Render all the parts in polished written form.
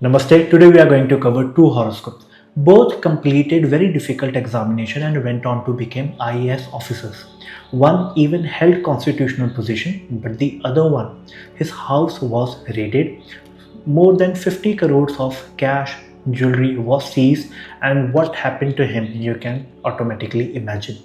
Namaste. Today we are going to cover two horoscopes. Both completed very difficult examination and went on to become IAS officers. One even held constitutional position, but the other one, his house was raided. More than 50 crores of cash, jewelry was seized, and what happened to him you can automatically imagine.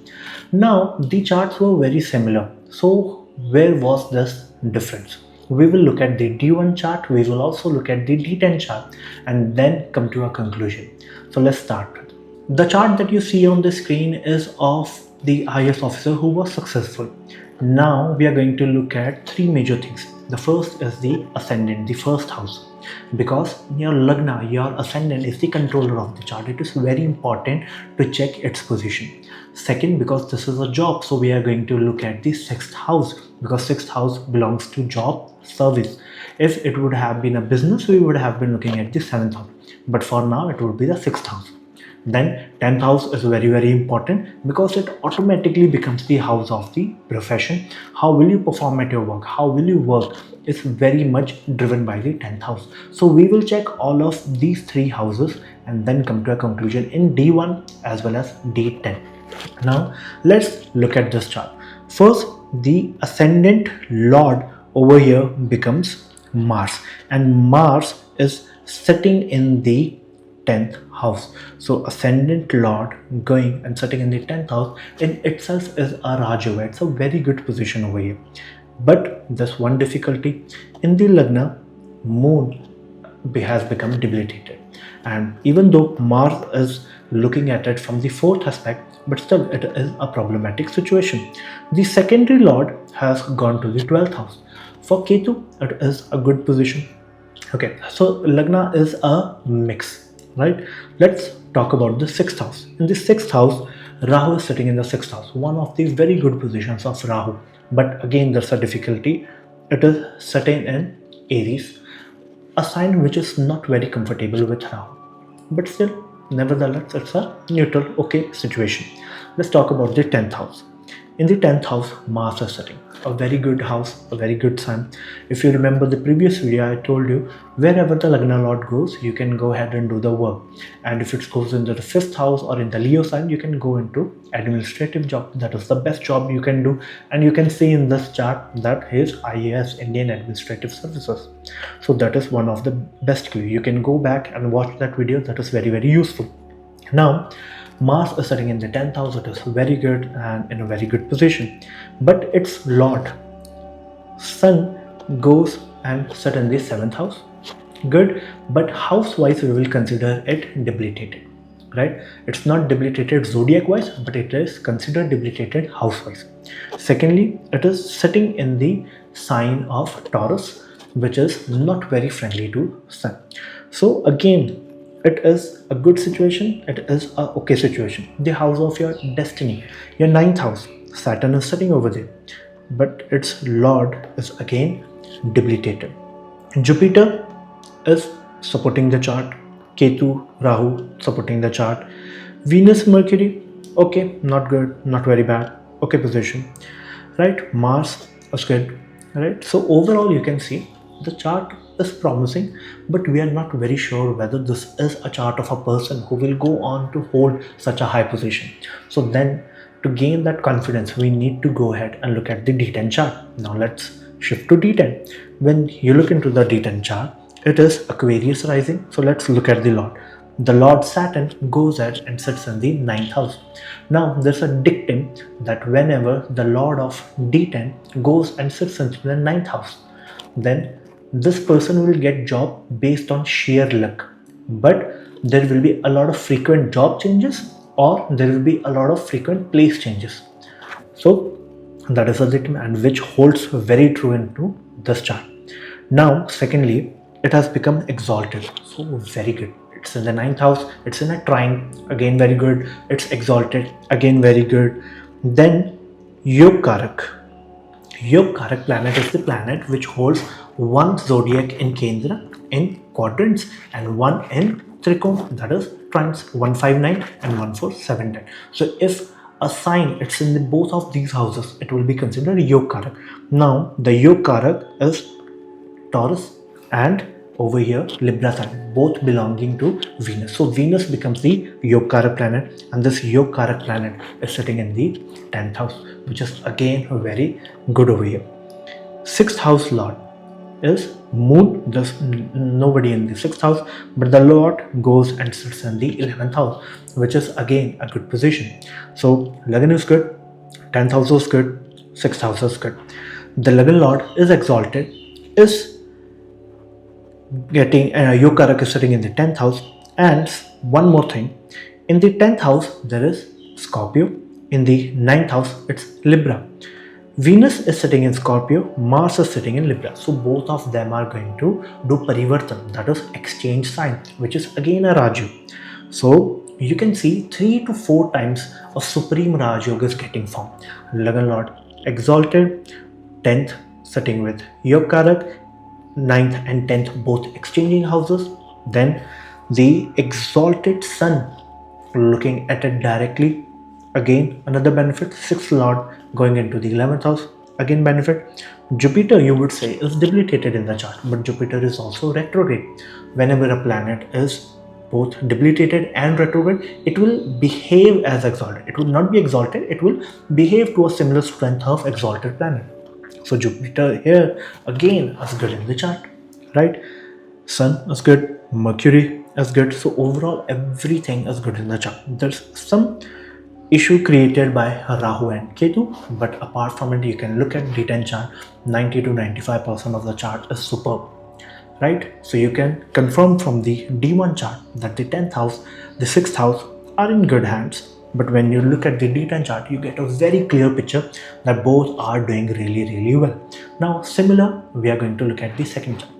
Now the charts were very similar. So where was this difference? We will look at the D1 chart, we will also look at the D10 chart and then come to a conclusion. So let's start. The chart that you see on the screen is of the IAS officer who was successful. Now we are going to look at three major things. The first is the ascendant, the first house. Because your Lagna, your ascendant is the controller of the chart. It is very important to check its position. Second, because this is a job, so we are going to look at the sixth house, because sixth house belongs to job, service. If it would have been a business, we would have been looking at the seventh house, but for now it would be the sixth house. Then 10th house is very important because it automatically becomes the house of the profession. How will you perform at your work, how will you work, is very much driven by the 10th house. So we will check all of these three houses and then come to a conclusion in D1 as well as D10. Now let's look at this chart. First, the ascendant lord over here becomes Mars, and Mars is sitting in the 10th house. So ascendant lord going and sitting in the 10th house in itself is a Rajyoga. It's a very good position over here. But there's one difficulty. In the Lagna, moon has become debilitated, and even though Mars is looking at it from the fourth aspect, but still it is a problematic situation. The secondary lord has gone to the 12th house. For Ketu, it is a good position. Okay, so Lagna is a mix, right? Let's talk about the sixth house. In the sixth house, Rahu is sitting in the sixth house, one of the very good positions of Rahu. But again, there's a difficulty. It is sitting in Aries, a sign which is not very comfortable with Rahu. But still, nevertheless, it's a neutral, okay situation. Let's talk about the 10th house. In the 10th house, Mars is sitting. A very good house, a very good sign. If you remember the previous video, I told you wherever the Lagna Lord goes, you can go ahead and do the work. And if it goes into the 5th house or in the Leo sign, you can go into administrative job. That is the best job you can do. And you can see in this chart that is IAS, Indian Administrative Services. So that is one of the best clue. You can go back and watch that video. That is very useful. Now, Mars is sitting in the 10th house. It is very good and in a very good position. But its Lord, Sun, goes and sit in the 7th house. Good, but house-wise we will consider it debilitated, right? It's not debilitated zodiac-wise, but it is considered debilitated house-wise. Secondly, it is sitting in the sign of Taurus, which is not very friendly to Sun. So again, it is a good situation, it is a okay situation. The house of your destiny, your 9th house, Saturn is sitting over there, but its lord is again debilitated. Jupiter is supporting the chart, Ketu, Rahu supporting the chart, Venus, Mercury, okay, not good, not very bad, okay position, right? Mars is good, right? So overall you can see the chart is promising, but we are not very sure whether this is a chart of a person who will go on to hold such a high position. So then to gain that confidence, we need to go ahead and look at the D10 chart. Now let's shift to D10. When you look into the D10 chart, it is Aquarius rising. So let's look at the Lord. The Lord Saturn goes ahead and sits in the 9th house. Now there's a dictum that whenever the Lord of D10 goes and sits into the 9th house, then this person will get job based on sheer luck, but there will be a lot of frequent job changes or there will be a lot of frequent place changes. So that is a dictum, and which holds very true into this chart. Now secondly, it has become exalted, so very good. It's in the 9th house, it's in a trine, again very good. It's exalted, again very good. Then Yog Karak. Yog Karak planet is the planet which holds one zodiac in Kendra in quadrants and one in Trikon, that is trines 159 and 1479. So if a sign it's in the both of these houses, it will be considered Yog Karak. Now the Yog Karak is Taurus and over here Libra sign, both belonging to Venus. So Venus becomes the Yogakaraka planet, and this Yogakaraka planet is sitting in the 10th house, which is again very good over here. 6th house lord is Moon. There's nobody in the 6th house, but the Lord goes and sits in the 11th house, which is again a good position. So Lagna is good, 10th house is good, 6th house is good. The Lagna Lord is exalted, is getting Yogakaraka is sitting in the 10th house. And one more thing, in the 10th house there is Scorpio, in the 9th house it's Libra. Venus is sitting in Scorpio, Mars is sitting in Libra. So both of them are going to do parivartan, that is exchange sign, which is again a Raju. So you can see 3 to 4 times a supreme Raj Yoga is getting formed. Lagna Lord exalted, 10th sitting with Yogakaraka, 9th and 10th both exchanging houses. Then the exalted Sun looking at it directly, again another benefit. 6th Lord going into the 11th house, again benefit. Jupiter, you would say, is debilitated in the chart, but Jupiter is also retrograde. Whenever a planet is both debilitated and retrograde, it will behave as exalted. It will not be exalted, it will behave to a similar strength of exalted planet. So Jupiter here again is good in the chart, right? Sun is good, Mercury is good. So overall everything is good in the chart. There's some issue created by Rahu and Ketu, but apart from it you can look at D10 chart. 90 to 95% of the chart is superb, right? So you can confirm from the D1 chart that the 10th house, the 6th house are in good hands. But when you look at the D10 chart, you get a very clear picture that both are doing really well. Now similar, we are going to look at the second chart.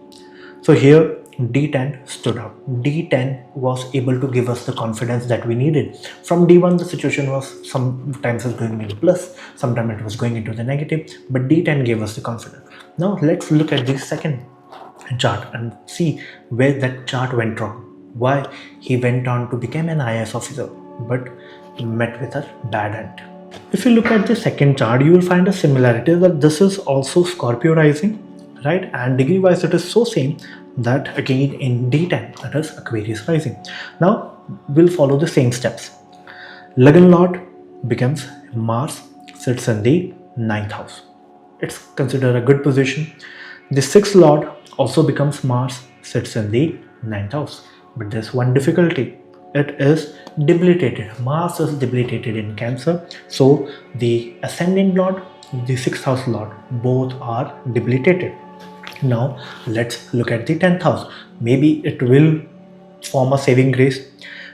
So here D10 stood out. D10 was able to give us the confidence that we needed. From D1 the situation was sometimes was going into plus, sometimes it was going into the negative, but D10 gave us the confidence. Now let's look at the second chart and see where that chart went wrong. Why he went on to become an IAS officer but met with a bad end. If you look at the second chart, you will find a similarity that this is also Scorpio rising, right? And degree wise it is so same that again in D10 that is Aquarius rising. Now we'll follow the same steps. Lagna Lord becomes Mars, sits in the 9th house. It's considered a good position. The 6th Lord also becomes Mars, sits in the 9th house. But there's one difficulty. It is debilitated. Mars is debilitated in Cancer. So the ascendant Lord, the 6th house Lord, both are debilitated. Now let's look at the 10th house. Maybe it will form a saving grace.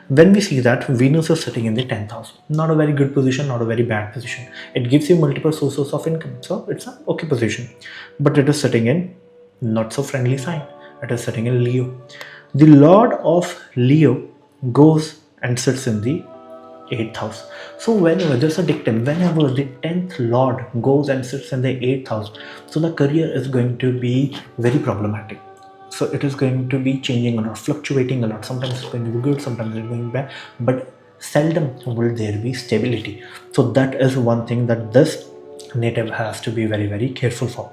When we see that Venus is sitting in the 10th house, not a very good position, not a very bad position. It gives you multiple sources of income. So it's an okay position. But it is sitting in not so friendly sign. It is sitting in Leo. The Lord of Leo goes and sits in the 8th house. So whenever there's a dictum, whenever the 10th Lord goes and sits in the 8th house, so the career is going to be very problematic. So it is going to be changing a lot, fluctuating a lot. Sometimes it's going to be good, sometimes it's going bad, but seldom will there be stability. So that is one thing that this native has to be very careful for.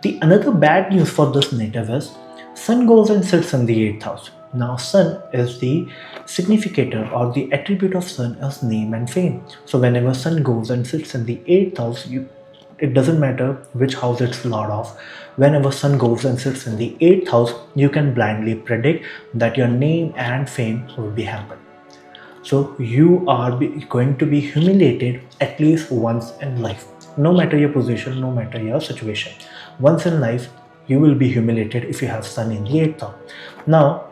The another bad news for this native is Sun goes and sits in the 8th house. Now Sun is the significator or the attribute of Sun is name and fame. So whenever Sun goes and sits in the 8th house, it doesn't matter which house it's lord of. Whenever Sun goes and sits in the 8th house, you can blindly predict that your name and fame will be hampered. So you are going to be humiliated at least once in life. No matter your position, no matter your situation. Once in life, you will be humiliated if you have Sun in the 8th house. Now,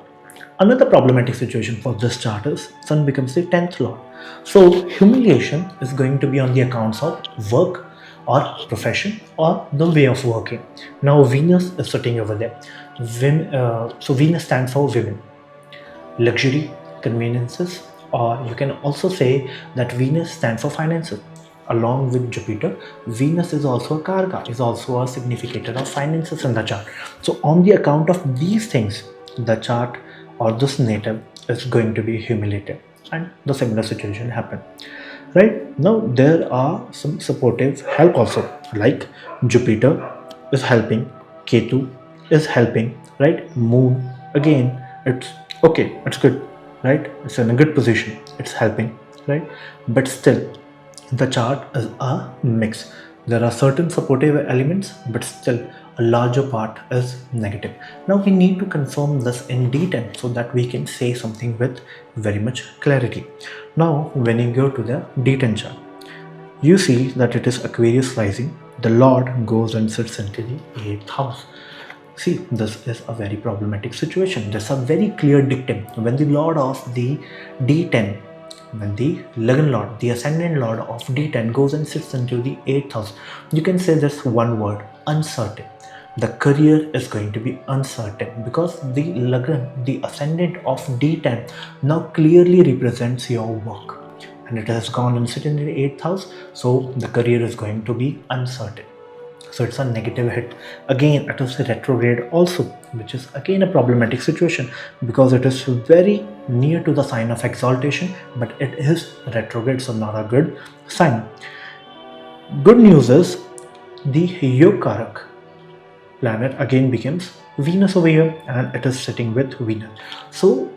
another problematic situation for this chart is Sun becomes the 10th Lord. So humiliation is going to be on the accounts of work or profession or the way of working. Now Venus is sitting over there. So Venus stands for women, luxury, conveniences, or you can also say that Venus stands for finances. Along with Jupiter, Venus is also a Karaka, is also a significator of finances in the chart. So on the account of these things, the chart or this native is going to be humiliated, and the similar situation happen. Right now there are some supportive help also, like Jupiter is helping Ketu, is helping, right? Moon, again, it's okay, it's good, right? It's in a good position, it's helping, right? But still, the chart is a mix. There are certain supportive elements, but still a larger part is negative. Now we need to confirm this in D10 so that we can say something with very much clarity. Now, when you go to the D10 chart, you see that it is Aquarius rising. The Lord goes and sits into the 8th house. See, this is a very problematic situation. There's a very clear dictum. When the Lord of the D10, when the Lagan Lord, the Ascendant Lord of D10 goes and sits into the 8th house, you can say this one word, uncertain. The career is going to be uncertain because the Lagan, the Ascendant of D10, now clearly represents your work. And it has gone and sit in the 8th house, so the career is going to be uncertain. So it's a negative hit. Again, it is retrograde also, which is again a problematic situation because it is very near to the sign of exaltation, but it is retrograde, so not a good sign. Good news is the Yokarak planet again becomes Venus over here, and it is sitting with Venus. So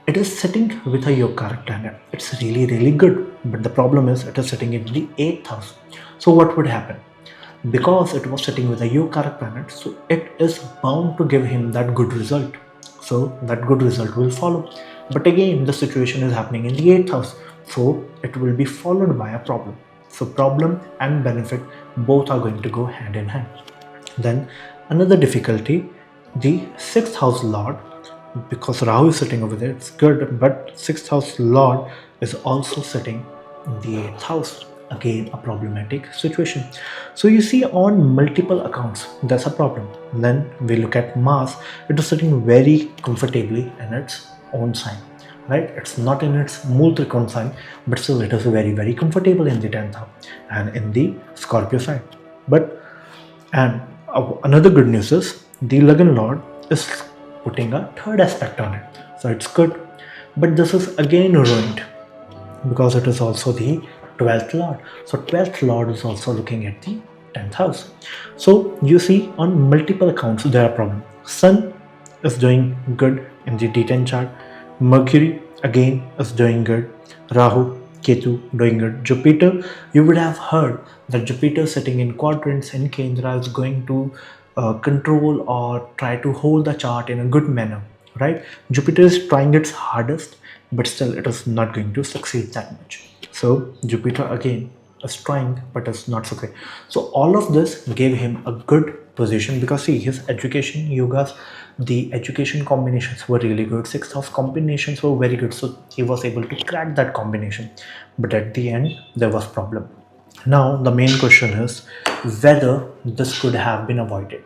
it is sitting with a Yokarak planet. It's really good, but the problem is it is sitting in the 8th house. So what would happen? Because it was sitting with a Yokarak planet, so it is bound to give him that good result. So that good result will follow. But again, the situation is happening in the 8th house, so it will be followed by a problem. So problem and benefit both are going to go hand in hand. Then another difficulty, the 6th house lord, because Rahu is sitting over there, it's good, but 6th house lord is also sitting in the 8th house. Again, a problematic situation. So you see, on multiple accounts there's a problem. Then we look at Mars, it is sitting very comfortably in its own sign, right? It's not in its Mool Trikon sign, but still it is very comfortable in the 10th house and in the Scorpio sign. Another good news is the Lagan Lord is putting a third aspect on it, so it's good. But this is again ruined because it is also the 12th Lord. So 12th Lord is also looking at the 10th house. So you see, on multiple accounts there are problems. Sun is doing good in the D10 chart. Mercury again is doing good. Rahu, Ketu doing good. Jupiter, you would have heard that Jupiter sitting in quadrants in Kendra is going to control or try to hold the chart in a good manner, right? Jupiter is trying its hardest, but still it is not going to succeed that much. So Jupiter again is trying, but is not so great. So all of this gave him a good position because see, his education yogas, the education combinations were really good. 6th house combinations were very good, so he was able to crack that combination. But at the end, there was problem. Now the main question is whether this could have been avoided.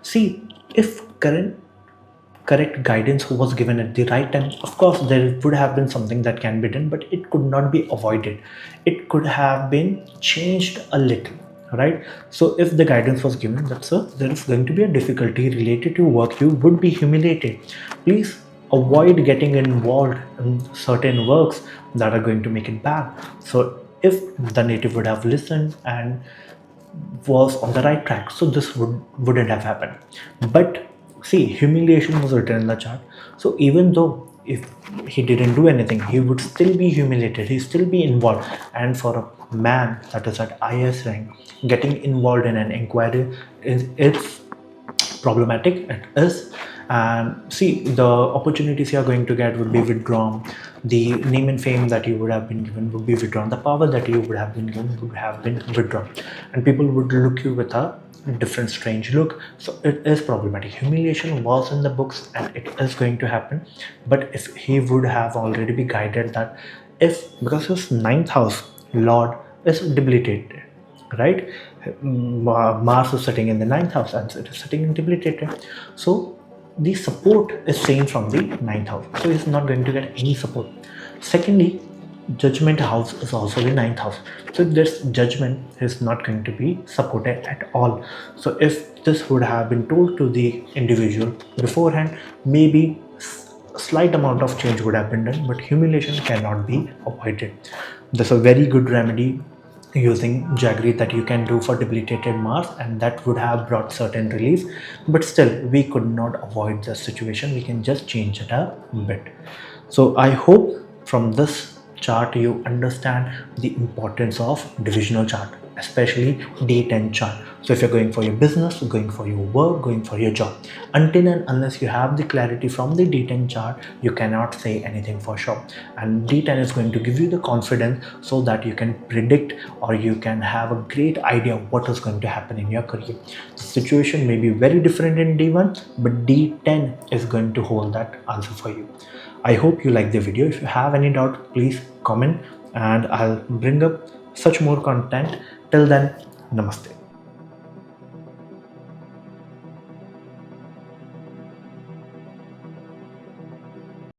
See, if correct guidance was given at the right time, of course there would have been something that can be done, but it could not be avoided. It could have been changed a little, right? So if the guidance was given, there is going to be a difficulty related to work. You would be humiliated. Please avoid getting involved in certain works that are going to make it bad. So if the native would have listened and was on the right track, so this wouldn't have happened. But see, humiliation was written in the chart. So even though if he didn't do anything, he would still be humiliated, he still be involved. And for a man that is at IAS rank, getting involved in an inquiry it's problematic. It is. And see, the opportunities you are going to get would be withdrawn. The name and fame that you would have been given would be withdrawn. The power that you would have been given would have been withdrawn, and people would look you with a different strange look. So it is problematic. Humiliation was in the books and it is going to happen. But if he would have already be guided that, if because his 9th house lord is debilitated, right? Mars is sitting in the 9th house and it is sitting in debilitated, so the support is seen from the 9th house, so he's not going to get any support. Secondly, judgment house is also the 9th house, so this judgment is not going to be supported at all. So if this would have been told to the individual beforehand, maybe a slight amount of change would have been done, but humiliation cannot be avoided. There's a very good remedy using jaggery that you can do for debilitated Mars, and that would have brought certain relief, but still we could not avoid the situation. We can just change it a bit. So I hope from this chart you understand the importance of divisional chart, especially D10 chart. So if you're going for your business, going for your work, going for your job, until and unless you have the clarity from the D10 chart, you cannot say anything for sure. And D10 is going to give you the confidence so that you can predict, or you can have a great idea of what is going to happen in your career. The situation may be very different in D1, but D10 is going to hold that answer for you. I hope you like the video. If you have any doubt, please comment and I'll bring up such more content. Till then, namaste.